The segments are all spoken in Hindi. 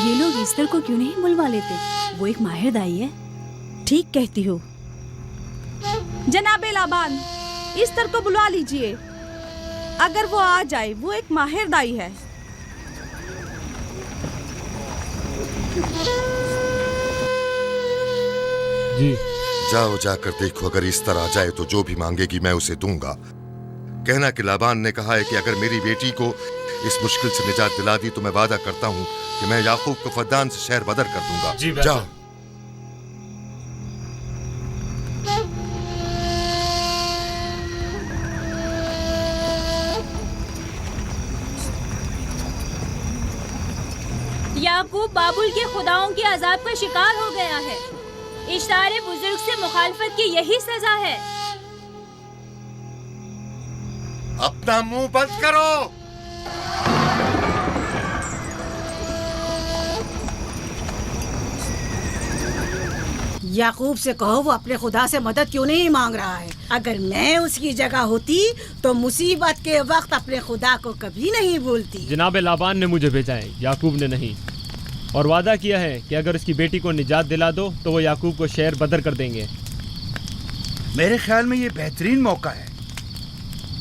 ये लोग ईस्टर को क्यों नहीं बुलवा लेते? वो एक माहिर दाई है। ठीक कहती हो। जनाबे लाबान, ईस्टर को बुला लीजिए। अगर वो आ जाए, वो एक माहिर दाई है। जी जाओ, जाकर देखो, अगर इस तरह आ जाए तो जो भी मांगेगी मैं उसे दूंगा। कहना कि लाबान ने कहा है कि अगर मेरी बेटी को इस मुश्किल से निजात दिला दी तो मैं वादा करता हूँ कि मैं याकूब को फद्दान से शहर बदर कर दूंगा। जी, जाओ। याकूब बाबुल के खुदाओं के अजाब का शिकार हो गया है। इश्तार बुजुर्ग से मुखालफत की यही सजा है। अपना मुंह बंद करो। याकूब से कहो वो अपने खुदा से मदद क्यों नहीं मांग रहा है। अगर मैं उसकी जगह होती तो मुसीबत के वक्त अपने खुदा को कभी नहीं भूलती। जनाब लाबान ने मुझे भेजा है, याकूब ने नहीं, और वादा किया है कि अगर उसकी बेटी को निजात दिला दो तो वो याकूब को शहर बदर कर देंगे। मेरे ख्याल में ये बेहतरीन मौका है।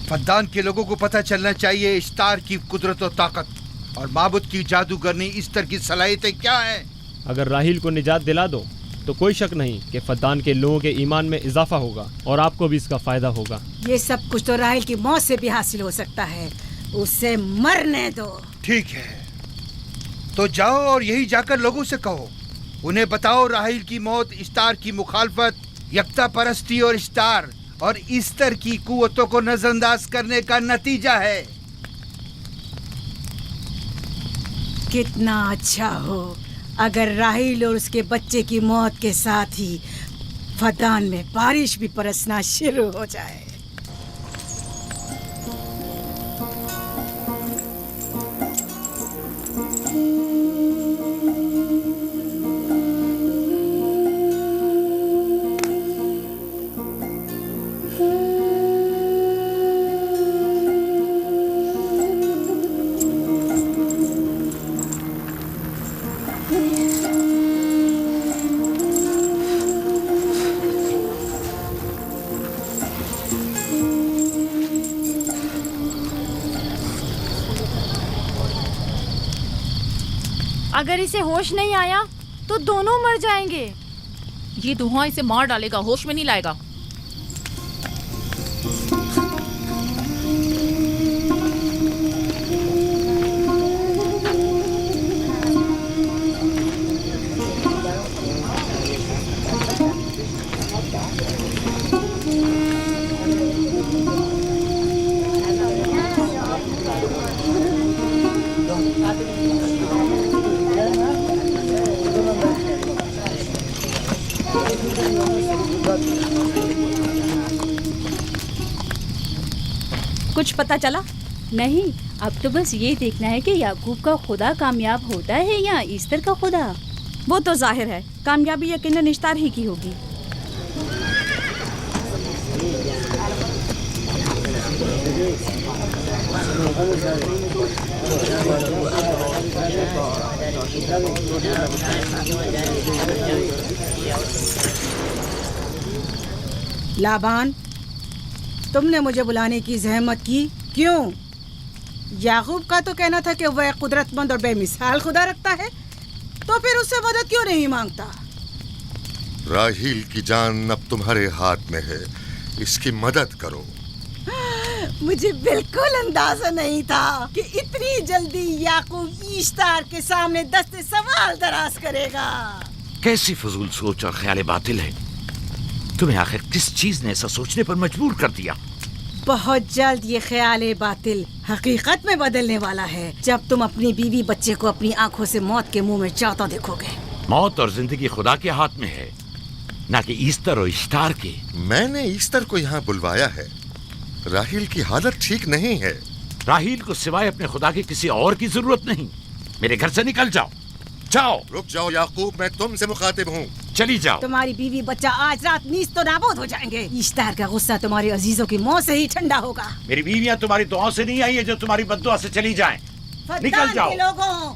फद्दान के लोगों को पता चलना चाहिए इश्तार की कुदरत और ताकत और माबुद की जादूगरनी इश्तर की सलाहियतें क्या हैं। अगर राहील को निजात दिला दो तो कोई शक नहीं कि फद्दान के लोगों के ईमान में इजाफा होगा और आपको भी इसका फायदा होगा। ये सब कुछ तो राहिल की मौत से भी हासिल हो सकता है। उसे मरने दो। ठीक है, तो जाओ और यही जाकर लोगों से कहो, उन्हें बताओ राहील की मौत इश्तार की मुखालफत, यकता परस्ती और इश्तार और इस्तर की कुव्वतों को नजरअंदाज करने का नतीजा है। कितना अच्छा हो अगर राहील और उसके बच्चे की मौत के साथ ही फद्दान में बारिश भी बरसना शुरू हो जाए। अगर इसे होश नहीं आया तो दोनों मर जाएंगे। ये धुआं इसे मार डालेगा, होश में नहीं लाएगा। कुछ पता चला? नहीं, अब तो बस ये देखना है कि याकूब का खुदा कामयाब होता है या ईस्टर का खुदा। वो तो जाहिर है कामयाबी यकीनन इश्तार ही की होगी। लाबान, तुमने मुझे बुलाने की जहमत की क्यों? याकूब का तो कहना था कि वह कुदरतमंद और बेमिसाल खुदा रखता है, तो फिर उससे मदद क्यों नहीं मांगता? राहील की जान अब तुम्हारे हाथ में है, इसकी मदद करो। मुझे बिल्कुल अंदाजा नहीं था कि इतनी जल्दी याकूब इश्तार के सामने दस्ते सवाल दराज करेगा। कैसी फजूल सोच और ख्याल बातिल है। तुम्हें आखिर किस चीज ने ऐसा सोचने पर मजबूर कर दिया? बहुत जल्द ये ख्याल बातिल हकीकत में बदलने वाला है, जब तुम अपनी बीवी बच्चे को अपनी आंखों से मौत के मुंह में जाता देखोगे। मौत और जिंदगी खुदा के हाथ में है, ना कि ईस्टर और इश्तार के। मैंने ईस्टर को यहाँ बुलवाया है। राहील की हालत ठीक नहीं है। राहील को सिवाय अपने खुदा के किसी और की जरूरत नहीं। मेरे घर से निकल जाओ। जाओ। रुक जाओ याकूब, मैं तुमसे मुखातिब हूँ। चली जाओ। तुम्हारी बीवी बच्चा आज रात नीज तो नाबूद हो जाएंगे। इश्तार का गुस्सा तुम्हारे अजीजों की मौत से ही ठंडा होगा। मेरी बीवियां तुम्हारी दुआओं से नहीं आई है जो तुम्हारी बद्दुआ से चली जाएं। निकल जाओ। लोगों,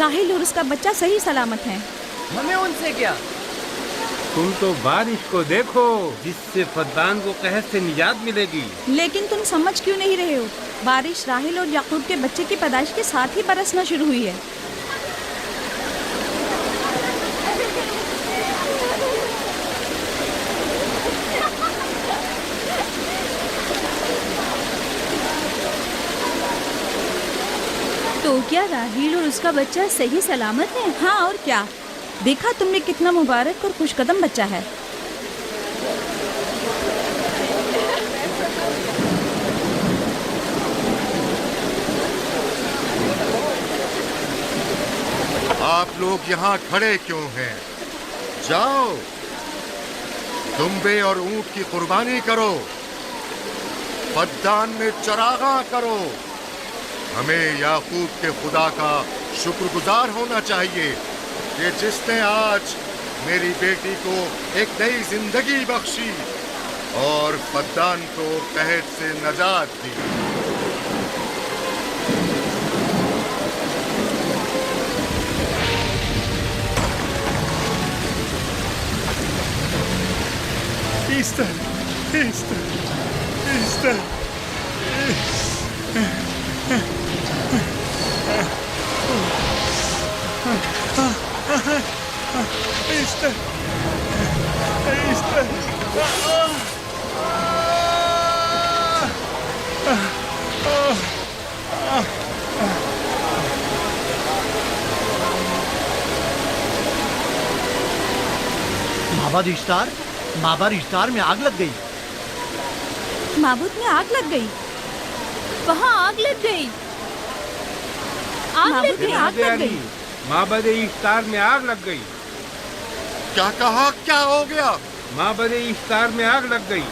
राहिल और उसका बच्चा सही सलामत हैं। हमें उनसे क्या? तुम तो बारिश को देखो जिससे फद्दान को कहर से निजात मिलेगी। लेकिन तुम समझ क्यों नहीं रहे हो? बारिश राहिल और याकूब के बच्चे की पैदाइश के साथ ही बरसना शुरू हुई है। तो क्या राहिल और उसका बच्चा सही सलामत है? हाँ, और क्या। देखा तुमने कितना मुबारक और खुशकदम बच्चा है। आप लोग यहाँ खड़े क्यों हैं? जाओ, दुम्बे और ऊंट की कुर्बानी करो, फद्दान में चरागा करो। हमें याकूब के खुदा का शुक्रगुजार होना चाहिए कि जिसने आज मेरी बेटी को एक नई जिंदगी बख्शी और फद्दान को कहर से नजात दी। ईस्टर, ईस्टर, ईस्टर। ईस्टर, ईस्टर। माबाद इश्तार में आग लग गई। माबूद में आग लग गई। वहाँ आग लग गई। माबूद में आग लग गई। माबद इफ्तार में आग लग गई। क्या कहा? क्या हो गया? माबद इफ्तार में आग लग गई।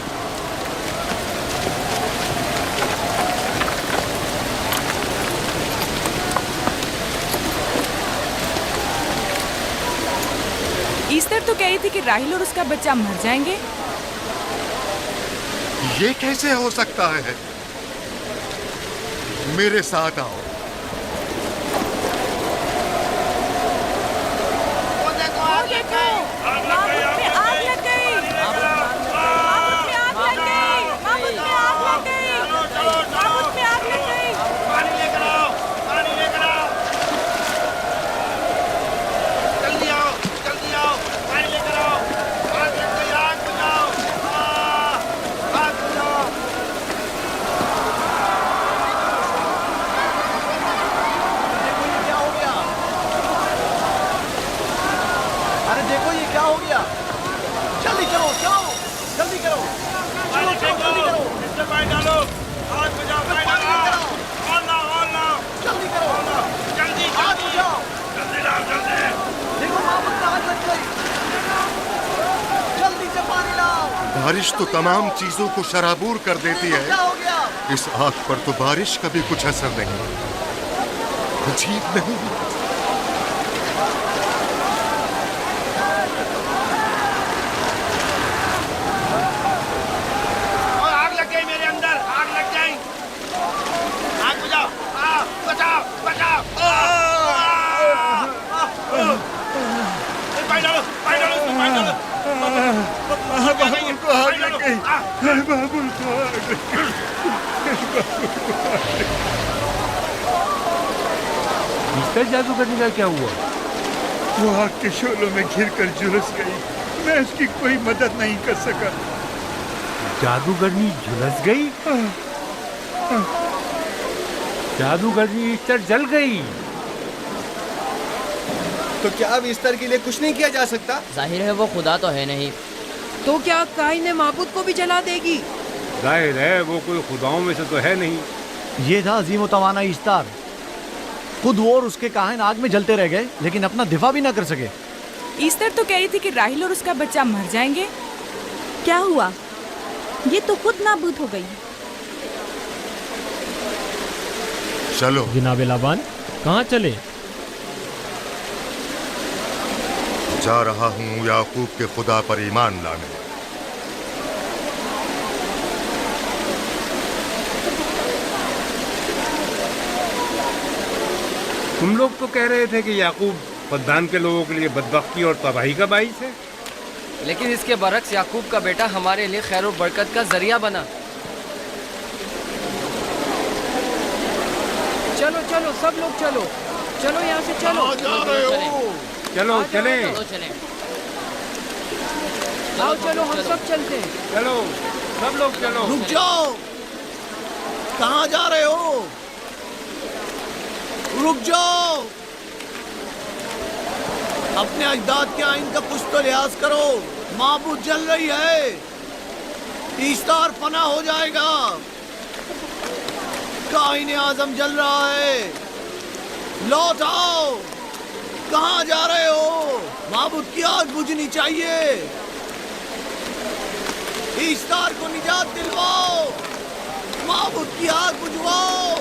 ईस्टर तो कह रही थी कि राहिल और उसका बच्चा मर जाएंगे। ये कैसे हो सकता है? मेरे साथ आओ। बारिश तो तमाम चीजों को शराबूर कर देती है, इस आग पर तो बारिश का भी कुछ असर नहीं। अजीब नहीं? आग लग गई मेरे अंदर, आग लग गई। आग बुझाओ, बचाओ, बचाओ। पानी डालो, पानी डालो, पानी डालो। बाबुल को आग लग गई। बाबुल को आग लग गई। मिस्टर जादूगरनी का क्या हुआ? वो आग के शोलों में घिरकर झुलस गई। मैं उसकी कोई मदद नहीं कर सका। जादूगरनी झुलस गई? जादूगरनी ईस्टर जल गई। तो क्या अब ईस्टर के लिए कुछ नहीं किया जा सकता? जाहिर है वो खुदा तो है नहीं। तो क्या काई ने माबूद को भी जला देगी? जाहिर है वो कोई खुदाओं में से तो है नहीं। ये था अजीम तवाना इश्तार। खुद वो और उसके काहिन आग में जलते रह गए, लेकिन अपना दिफा भी ना कर सके। ईस्टर तो कह रही थी कि राहिल और उसका बच्चा मर जाएंगे। क्या हुआ? ये तो खुद नाबूद हो गई। चलो जनाब लाबान, कहाँ चले? जा रहा हूँ याकूब के खुदा पर ईमान लाने। तुम लोग तो कह रहे थे कि याकूब फद्दान के लोगों के लिए बदबख्ती और तबाही का बाइस है। लेकिन इसके बरक्स याकूब का बेटा हमारे लिए खैर और बरकत का जरिया बना। चलो चलो सब लोग चलो, चलो यहाँ से चलो। चलो चले, आओ चलो हम सब चलते हैं। चलो सब लोग चलो। रुक जाओ, कहाँ जा रहे हो? रुक जाओ, अपने अजदाद के आइन का कुछ तो लिहाज करो। माबूद जल रही है, ईस्तार फना हो जाएगा, काइन आजम जल रहा है। लौट आओ, कहाँ जा रहे हो? माबूद की आग बुझनी चाहिए, ईस्तार को निजात दिलवाओ, माबूद की आग बुझवाओ।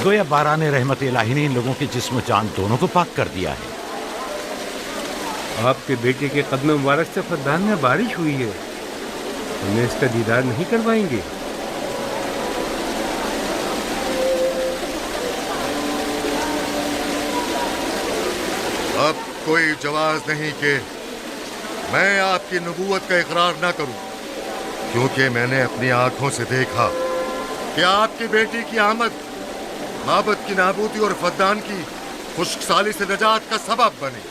गोया बारान रहमत इलाही ने इन लोगों के जिस्म जान दोनों को पाक कर दिया है। आपके बेटे के कदम मुबारक से फद्दान में बारिश हुई है, हमें इसका दीदार नहीं करवाएंगे? अब कोई जवाज नहीं कि मैं आपकी नबूवत का इकरार ना करूं, क्योंकि मैंने अपनी आंखों से देखा कि आपकी बेटी की आमद माबद की नाबूदी और फद्दान की खुश्कसाली से निजात का सबब बनी।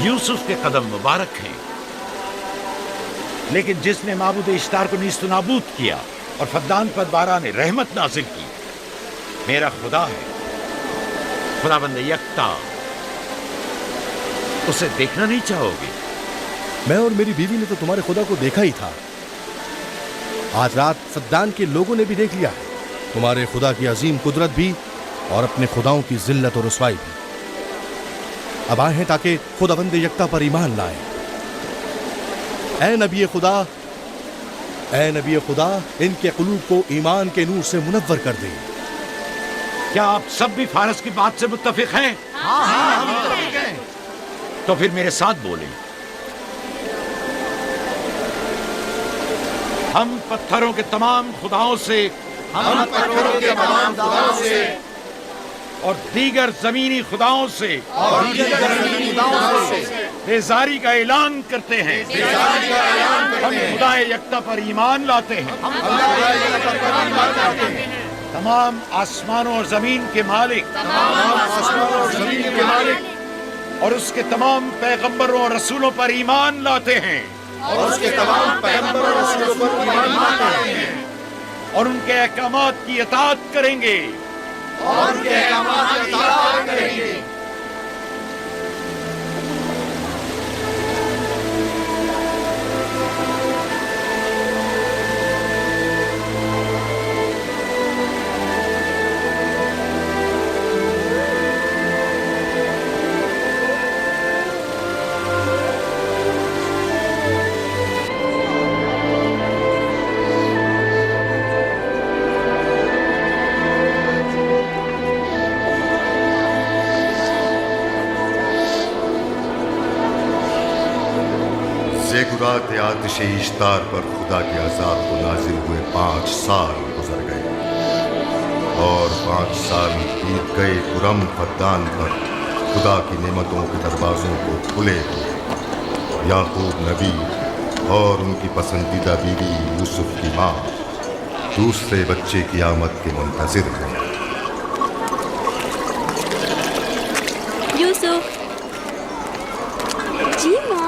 यूसुफ के कदम मुबारक हैं, लेकिन जिसने माबूद इश्तार को नीस्त नाबूद किया और फद्दान पर बारान रहमत नाजिल की, मेरा खुदा है, खुदाबंद यकता। उसे देखना नहीं चाहोगे? मैं और मेरी बीवी ने तो तुम्हारे खुदा को देखा ही था। आज रात फद्दान के लोगों ने भी देख लिया है तुम्हारे खुदा की अजीम कुदरत भी और अपने खुदाओं की जिल्लत और रुसवाई भी। अब आए हैं ताकि खुदाबंद यकता पर ईमान लाएं। ऐ नबी खुदा, इनके कुलूब को ईमान के नूर से मुनव्वर कर दे। क्या आप सब भी फारस की बात से मुत्तफिक हैं? हाँ, हम मुत्तफिक हैं। तो फिर मेरे साथ बोलें। हम पत्थरों के तमाम खुदाओं से और दीगर जमीनी खुदाओं से बेजारी का ऐलान करते हैं। हम खुदा यकता पर ईमान लाते हैं। तमाम आसमानों और जमीन के मालिक और उसके तमाम पैगंबरों और रसूलों पर ईमान लाते हैं और उनके अहकामात की इताअत करेंगे। साथ आतिश इश्तार पर खुदा के अजाब को नाजिल हुए 5 साल गुजर गए और 5 साल बीत गए कुरम फद्दान पर खुदा की नेमतों के दरवाज़ों को खुले हुए। याकूब नबी और उनकी पसंदीदा बीवी यूसुफ की माँ दूसरे बच्चे की आमद के मुंतजिर हैं। यूसुफ। जी माँ।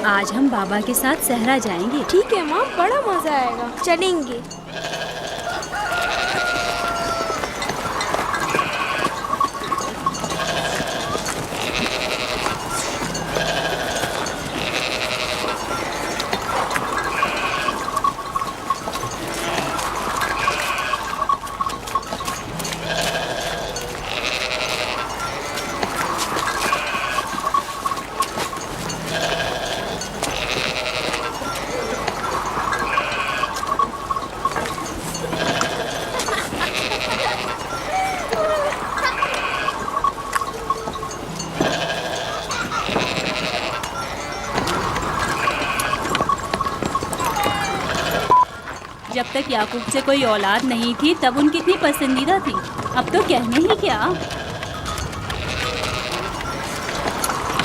आज हम बाबा के साथ सहरा जाएंगे। ठीक है माँ, बड़ा मजा आएगा, चलेंगे। जब तक याकूब से कोई औलाद नहीं थी तब उनकी इतनी पसंदीदा थी, अब तो कहने ही क्या।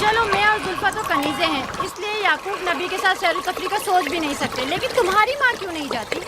चलो मैं और जुल्फा तो कनीज़े हैं, इसलिए याकूब नबी के साथ सैर तफरीह का सोच भी नहीं सकते, लेकिन तुम्हारी माँ क्यों नहीं जाती?